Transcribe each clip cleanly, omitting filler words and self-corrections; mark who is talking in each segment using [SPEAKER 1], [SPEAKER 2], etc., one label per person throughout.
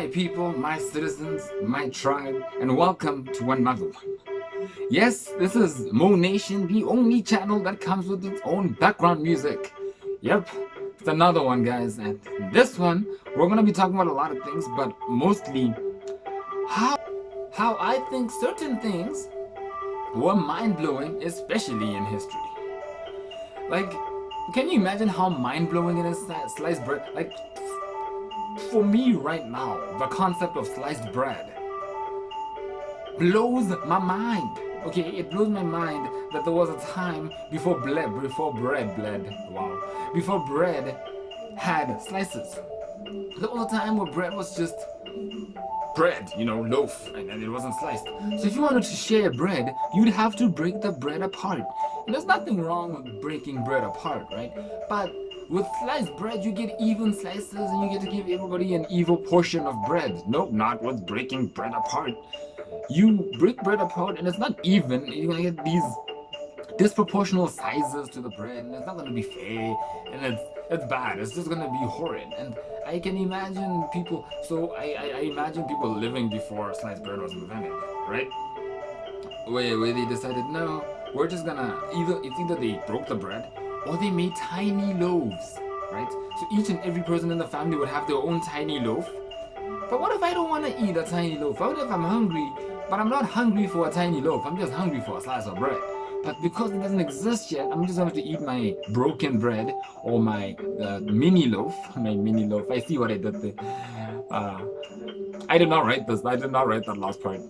[SPEAKER 1] my people, my citizens, my tribe, and welcome to another one. Yes, this is Mo Nation, the only channel that comes with its own background music. Yep, it's another one, guys, and in this one, we're gonna be talking about a lot of things, but mostly how I think certain things were mind-blowing, especially in history. Like, can you imagine how mind-blowing it is, sliced bread? Like, for me right now, the concept of sliced bread blows my mind. Okay, it blows my mind that there was a time before bread had slices. There was a time where bread was just bread, loaf, and it wasn't sliced. So if you wanted to share bread, you'd have to break the bread apart. And there's nothing wrong with breaking bread apart, right? But with sliced bread, you get even slices and you get to give everybody an even portion of bread. Nope, not with breaking bread apart. You break bread apart and it's not even. You're gonna get these disproportional sizes to the bread, and it's not gonna be fair, and it's bad. It's just gonna be horrid. And I can imagine people. So I imagine people living before sliced bread was invented, right? Where they decided, no, we're just gonna either they broke the bread or they made tiny loaves, right? So each and every person in the family would have their own tiny loaf. But what if I don't want to eat a tiny loaf? What if I'm hungry, but I'm not hungry for a tiny loaf? I'm just hungry for a slice of bread. But because it doesn't exist yet, I'm just going to eat my broken bread or my mini loaf. My mini loaf. I see what I did there. I did not write this. I did not write that last part.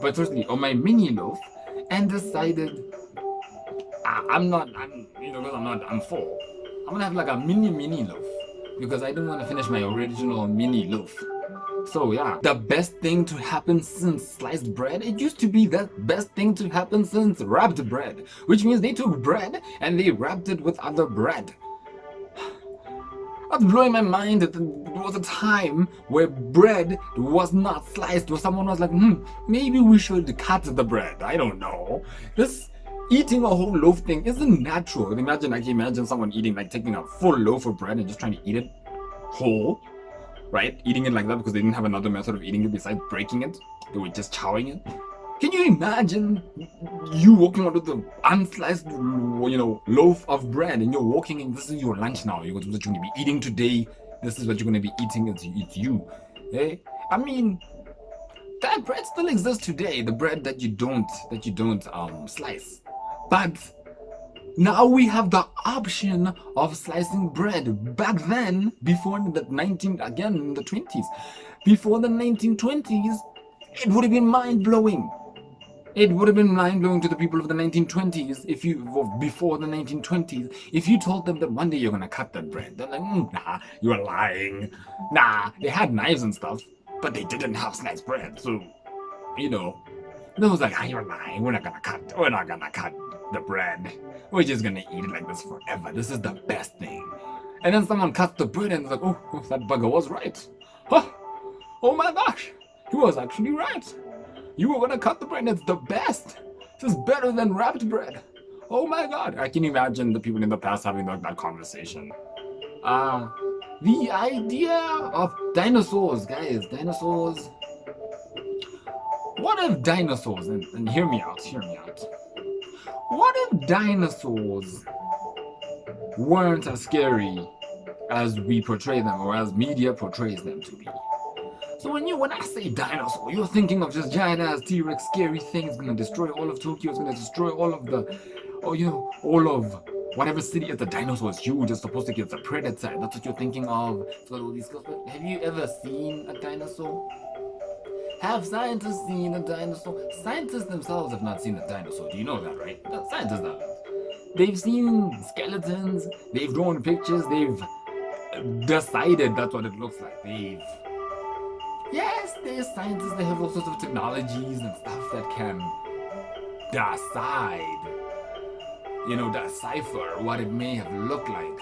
[SPEAKER 1] But seriously, on my mini loaf, and decided I'm full. I'm gonna have like a mini loaf because I don't want to finish my original mini loaf. So yeah, the best thing to happen since sliced bread, it used to be the best thing to happen since wrapped bread, which means they took bread and they wrapped it with other bread. That's blowing my mind that there was a time where bread was not sliced, where someone was like, maybe we should cut the bread. I don't know. This eating a whole loaf thing isn't natural. Imagine someone taking a full loaf of bread and just trying to eat it whole. Right? Eating it like that because they didn't have another method of eating it besides breaking it. They were just chowing it. Can you imagine you walking out with the unsliced, loaf of bread and you're walking and this is your lunch now. This is what you're going to be eating today. This is what you're going to be eating. It's you. Eh? I mean, that bread still exists today. The bread that you don't slice. But now we have the option of slicing bread. Back then, before in the 20s, before the 1920s, it would have been mind-blowing. It would have been mind-blowing to the people of the 1920s before the 1920s, if you told them that one day you're gonna cut that bread. They're like, nah, you're lying. Nah, they had knives and stuff, but they didn't have sliced bread. So, they was like, you're lying. We're not gonna cut the bread. We're just gonna eat it like this forever. This is the best thing. And then someone cuts the bread and it's like, oh, that bugger was right. Huh. Oh my gosh, he was actually right. You were gonna cut the bread and it's the best. This is better than wrapped bread. Oh my god. I can imagine the people in the past having that conversation. The idea of dinosaurs, guys, dinosaurs. What if dinosaurs, and hear me out. What if dinosaurs weren't as scary as we portray them or as media portrays them to be? So when I say dinosaur, you're thinking of just giant ass T-Rex scary things gonna destroy all of Tokyo, it's gonna destroy all of whatever city is the dinosaur is huge, it's supposed to get the predator. That's what you're thinking of. So all these stuff. Have you ever seen a dinosaur? Have scientists seen a dinosaur? Scientists themselves have not seen a dinosaur. Do you know that, right? No, scientists haven't. They've seen skeletons, they've drawn pictures, they've decided that's what it looks like. Yes, they're scientists, they have all sorts of technologies and stuff that can decipher what it may have looked like.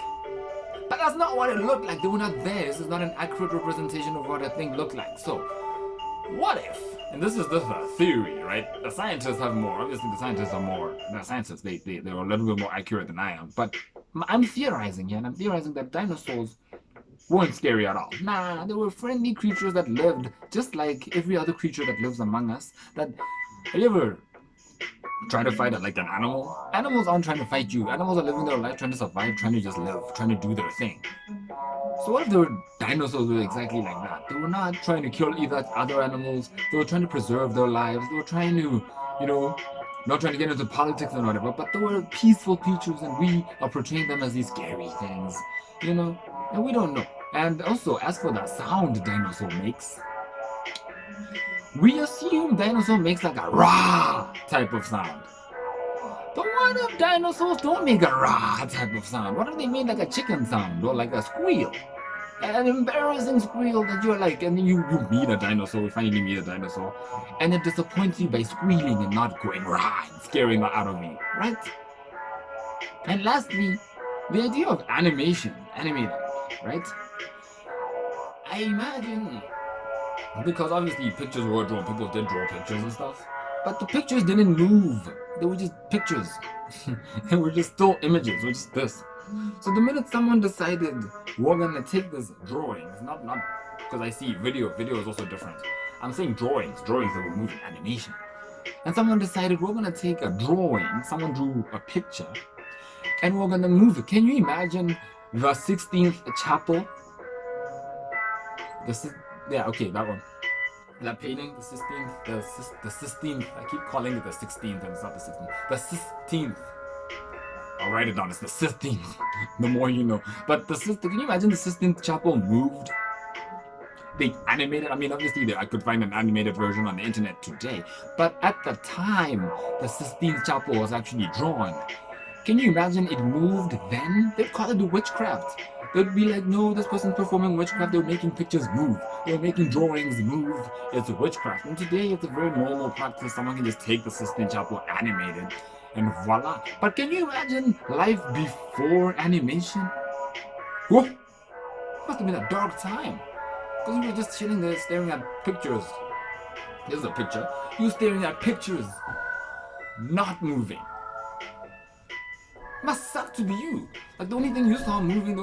[SPEAKER 1] But that's not what it looked like. They were not there. This is not an accurate representation of what a thing looked like. So, what if, and this is the theory, right? The scientists have more, obviously the scientists are more, they're scientists, they're a little bit more accurate than I am, but I'm theorizing here, and I'm theorizing that dinosaurs weren't scary at all. Nah, they were friendly creatures that lived just like every other creature that lives among us. That, have you ever try to fight like an animal? Animals aren't trying to fight you. Animals are living their life, trying to survive, trying to just live, trying to do their thing. So what if the dinosaurs were exactly like that? They were not trying to kill either other animals. They were trying to preserve their lives. They were trying to, not trying to get into politics and whatever, but they were peaceful creatures, and we are portraying them as these scary things, and we don't know. And also, as for the sound dinosaur makes, we assume dinosaur makes like a rah type of sound. But what if dinosaurs don't make a rah type of sound? What if they make like a chicken sound or like a squeal? An embarrassing squeal that you're like, and then you meet a dinosaur, you finally meet a dinosaur, and it disappoints you by squealing and not going rah and scaring the out of you, right? And lastly, the idea of animated, right? I imagine, because obviously pictures were drawn, people did draw pictures and stuff, but the pictures didn't move. They were just pictures. They were just still images, or just this. So the minute someone decided we're gonna take this drawings, not because I see video is also different. I'm saying drawings that were moving, animation. And someone decided we're gonna take a drawing, someone drew a picture, and we're gonna move it. Can you imagine the 16th chapel? Yeah, okay, that one. That painting, the 16th, the 16th, I keep calling it the 16th, and it's not the 16th. The 16th. I'll write it down, it's the 16th. The more you know. But can you imagine the 16th chapel moved? They animated, I mean, obviously I could find an animated version on the internet today, but at the time, the 16th chapel was actually drawn. Can you imagine it moved then? They'd call it the witchcraft. They'd be like, no, this person's performing witchcraft. They're making pictures move. They're making drawings move. It's witchcraft. And today, it's a very normal practice. Someone can just take the Sistine Chapel, animate it, and voila. But can you imagine life before animation? Whoa! Must have been a dark time. Because we were just sitting there staring at pictures. Here's a picture. You're staring at pictures, not moving. Must suck to be you. Like the only thing you saw moving,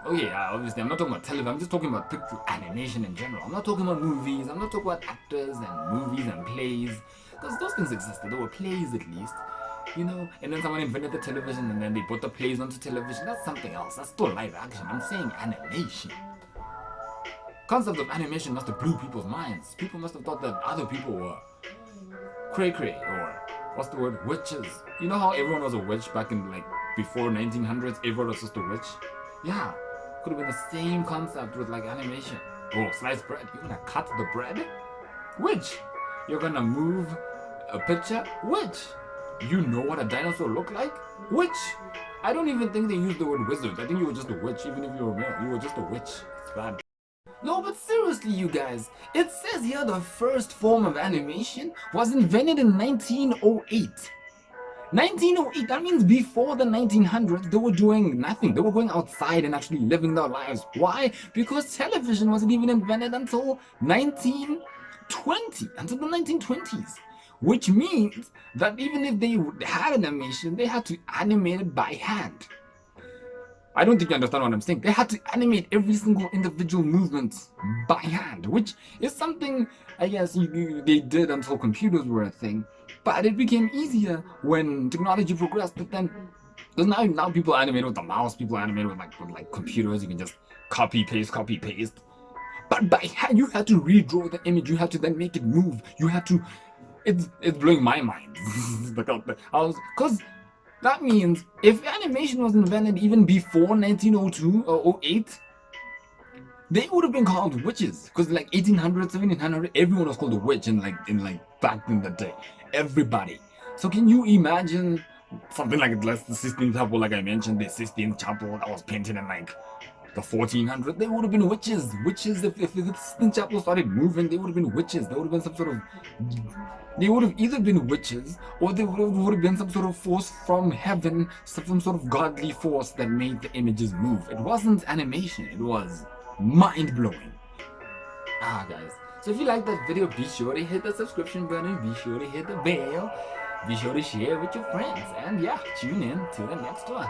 [SPEAKER 1] obviously I'm not talking about television, I'm just talking about picture animation in general. I'm not talking about movies, I'm not talking about actors and movies and plays. Because those things existed, there were plays at least. And then someone invented the television and then they put the plays onto television. That's something else, that's still live action. I'm saying animation. Concept of animation must have blew people's minds. People must have thought that other people were cray-cray, or what's the word? Witches. You know how everyone was a witch back in before 1900s? Everyone was just a witch? Yeah. Could have been the same concept with animation. Oh, sliced bread. You're gonna cut the bread? Witch. You're gonna move a picture? Witch. You know what a dinosaur looked like? Witch. I don't even think they used the word wizard. I think you were just a witch, even if you were male. You were just a witch. It's bad. No, but seriously, you guys, it says here the first form of animation was invented in 1908. 1908, that means before the 1900s, they were doing nothing. They were going outside and actually living their lives. Why? Because television wasn't even invented until 1920, until the 1920s. Which means that even if they had animation, they had to animate it by hand. I don't think you understand what I'm saying. They had to animate every single individual movement by hand, which is something, I guess, they did until computers were a thing. But it became easier when technology progressed. But then, because now people animate with the mouse, people animate with computers. You can just copy paste. But by hand, you had to redraw the image. You had to then make it move. You had to. It's blowing my mind. Because. That means if animation was invented even before 1902 or 08, they would have been called witches. Because 1800, 1700, everyone was called a witch in back in the day. Everybody. So can you imagine something like the Sistine Chapel, like I mentioned, the Sistine Chapel that was painted in the 1400s? They would have been witches. Witches, if the Sistine Chapel started moving, they would have been witches. They would have been some sort of... They would have either been witches, or they would have been some sort of force from heaven, some sort of godly force that made the images move. It wasn't animation, it was mind-blowing. Guys, so if you like that video, be sure to hit the subscription button, be sure to hit the bell, be sure to share with your friends, and yeah, tune in to the next one.